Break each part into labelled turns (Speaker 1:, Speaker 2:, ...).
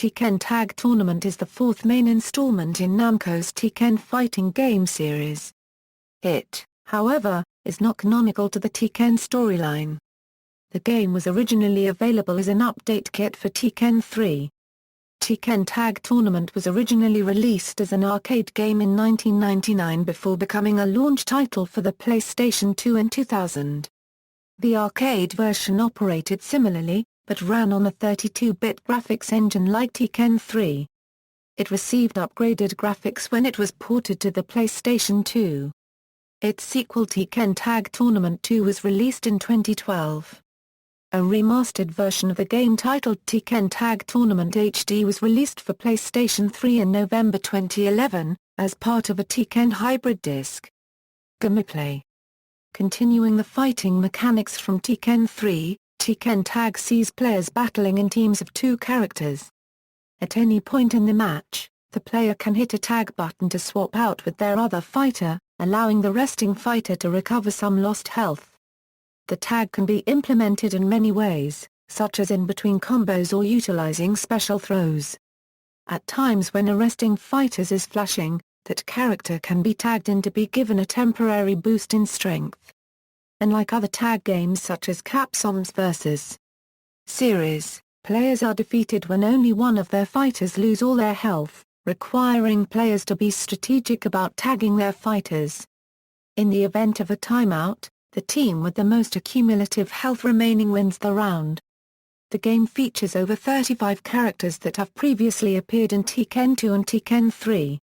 Speaker 1: Tekken Tag Tournament is the fourth main installment in Namco's Tekken fighting game series. It, however, is not canonical to the Tekken storyline. The game was originally available as an update kit for Tekken 3. Tekken Tag Tournament was originally released as an arcade game in 1999 before becoming a launch title for the PlayStation 2 in 2000. The arcade version operated similarly, but ran on a 32-bit graphics engine like Tekken 3. It received upgraded graphics when it was ported to the PlayStation 2. Its sequel Tekken Tag Tournament 2 was released in 2012. A remastered version of the game titled Tekken Tag Tournament HD was released for PlayStation 3 in November 2011, as part of a Tekken Hybrid disc. Gameplay. Continuing the fighting mechanics from Tekken 3, Tekken Tag sees players battling in teams of 2 characters. At any point in the match, the player can hit a tag button to swap out with their other fighter, allowing the resting fighter to recover some lost health. The tag can be implemented in many ways, such as in between combos or utilizing special throws. At times when a resting fighter is flashing, that character can be tagged in to be given a temporary boost in strength. Unlike other tag games such as Capcom's vs. series, players are defeated when only one of their fighters lose all their health, requiring players to be strategic about tagging their fighters. In the event of a timeout, the team with the most accumulative health remaining wins the round. The game features over 35 characters that have previously appeared in Tekken 2 and Tekken 3.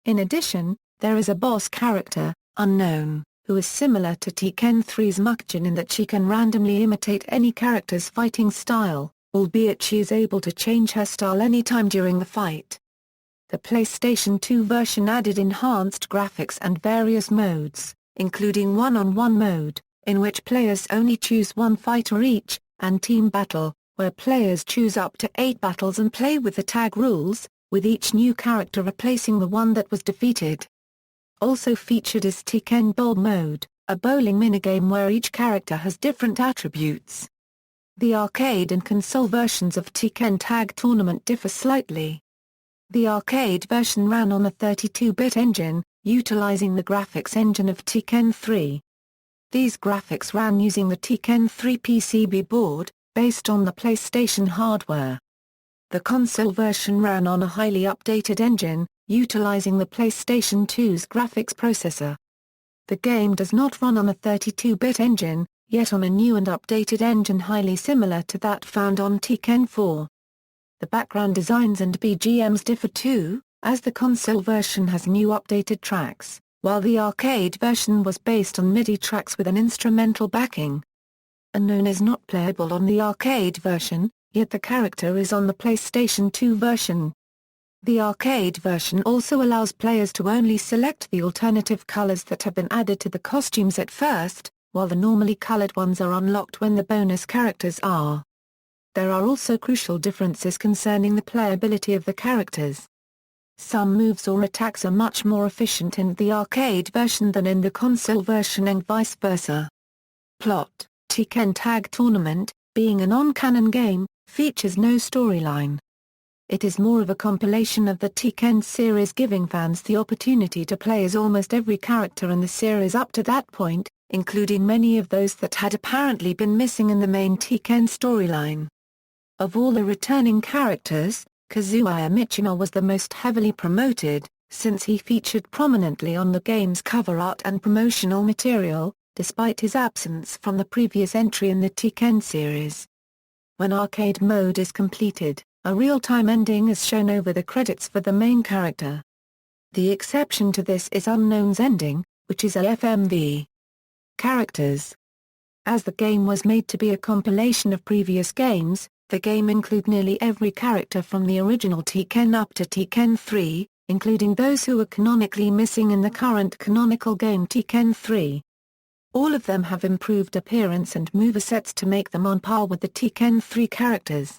Speaker 1: In addition, there is a boss character, Unknown, who is similar to Tekken 3's Mukjin in that she can randomly imitate any character's fighting style, albeit she is able to change her style anytime during the fight. The PlayStation 2 version added enhanced graphics and various modes, including one-on-one mode, in which players only choose one fighter each, and Team Battle, where players choose up to 8 battles and play with the tag rules, with each new character replacing the one that was defeated. Also featured is Tekken Bowl mode, a bowling minigame where each character has different attributes. The arcade and console versions of Tekken Tag Tournament differ slightly. The arcade version ran on a 32-bit engine, utilizing the graphics engine of Tekken 3. These graphics ran using the Tekken 3 PCB board, based on the PlayStation hardware. The console version ran on a highly updated engine, utilizing the PlayStation 2's graphics processor. The game does not run on a 32-bit engine, yet on a new and updated engine highly similar to that found on Tekken 4. The background designs and BGMs differ too, as the console version has new updated tracks, while the arcade version was based on MIDI tracks with an instrumental backing. Unknown is not playable on the arcade version, yet the character is on the PlayStation 2 version. The arcade version also allows players to only select the alternative colors that have been added to the costumes at first, while the normally colored ones are unlocked when the bonus characters are. There are also crucial differences concerning the playability of the characters. Some moves or attacks are much more efficient in the arcade version than in the console version and vice versa. Plot: Tekken Tag Tournament, being a non-canon game, features no storyline. It is more of a compilation of the Tekken series, giving fans the opportunity to play as almost every character in the series up to that point, including many of those that had apparently been missing in the main Tekken storyline. Of all the returning characters, Kazuya Mishima was the most heavily promoted, since he featured prominently on the game's cover art and promotional material, despite his absence from the previous entry in the Tekken series. When arcade mode is completed, a real-time ending is shown over the credits for the main character. The exception to this is Unknown's ending, which is a FMV. Characters. As the game was made to be a compilation of previous games, the game includes nearly every character from the original Tekken up to Tekken 3, including those who are canonically missing in the current canonical game Tekken 3. All of them have improved appearance and movesets to make them on par with the Tekken 3 characters.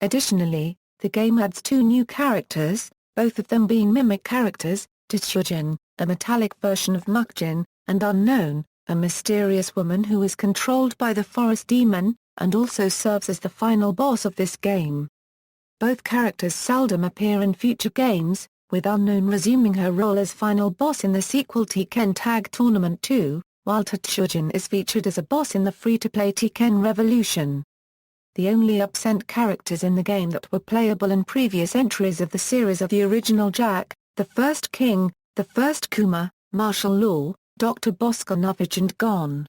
Speaker 1: Additionally, the game adds 2 new characters, both of them being mimic characters, Tetsujin, a metallic version of Mukjin, and Unknown, a mysterious woman who is controlled by the forest demon, and also serves as the final boss of this game. Both characters seldom appear in future games, with Unknown resuming her role as final boss in the sequel Tekken Tag Tournament 2, while Attribution is featured as a boss in the free-to-play Tekken Revolution. The only absent characters in the game that were playable in previous entries of the series are the original Jack, the first King, the first Kuma, Martial Law, Dr. Boskonovich and Gon.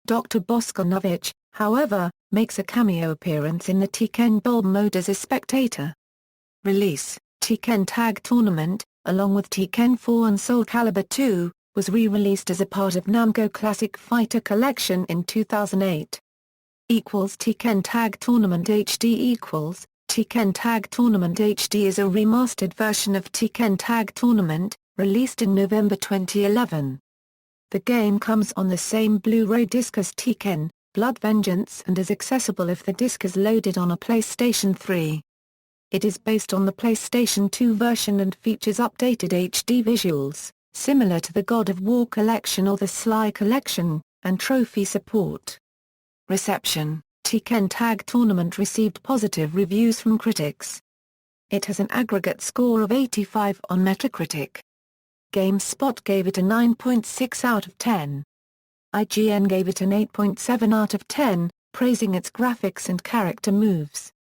Speaker 1: Dr. Boskonovich, however, makes a cameo appearance in the Tekken Bowl mode as a spectator. Release: Tekken Tag Tournament, along with Tekken 4 and Soul Calibur 2, was re-released as a part of Namco Classic Fighter Collection in 2008. Tekken Tag Tournament HD Tekken Tag Tournament HD is a remastered version of Tekken Tag Tournament, released in November 2011. The game comes on the same Blu-ray disc as Tekken, Blood Vengeance and is accessible if the disc is loaded on a PlayStation 3. It is based on the PlayStation 2 version and features updated HD visuals, similar to the God of War Collection or the Sly Collection, and trophy support. Reception: Tekken Tag Tournament received positive reviews from critics. It has an aggregate score of 85 on Metacritic. GameSpot gave it a 9.6 out of 10. IGN gave it an 8.7 out of 10, praising its graphics and character moves.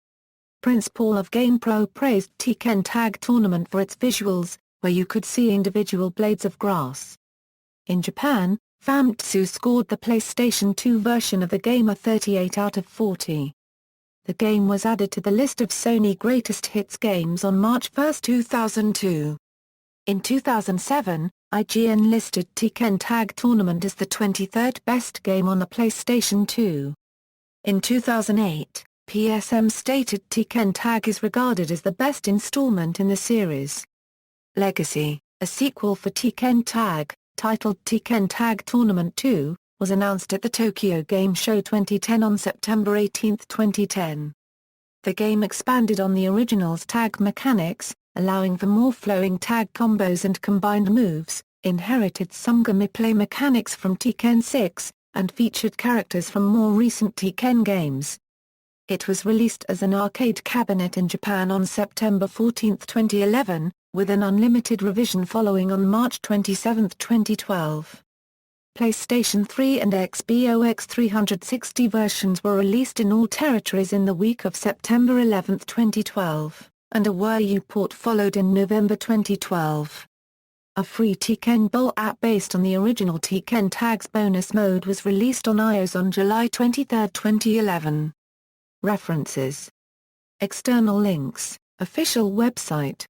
Speaker 1: Prince Paul of GamePro praised Tekken Tag Tournament for its visuals, where you could see individual blades of grass. In Japan, Famitsu scored the PlayStation 2 version of the game a 38 out of 40. The game was added to the list of Sony Greatest Hits games on March 1, 2002. In 2007, IGN listed Tekken Tag Tournament as the 23rd best game on the PlayStation 2. In 2008, PSM stated Tekken Tag is regarded as the best installment in the series. Legacy, a sequel for Tekken Tag, titled Tekken Tag Tournament 2, was announced at the Tokyo Game Show 2010 on September 18, 2010. The game expanded on the original's tag mechanics, allowing for more flowing tag combos and combined moves, inherited some gameplay mechanics from Tekken 6, and featured characters from more recent Tekken games. It was released as an arcade cabinet in Japan on September 14, 2011, with an unlimited revision following on March 27, 2012. PlayStation 3 and Xbox 360 versions were released in all territories in the week of September 11, 2012, and a Wii U port followed in November 2012. A free Tekken Bowl app based on the original Tekken Tag's bonus mode was released on iOS on July 23, 2011. References. External links, official website.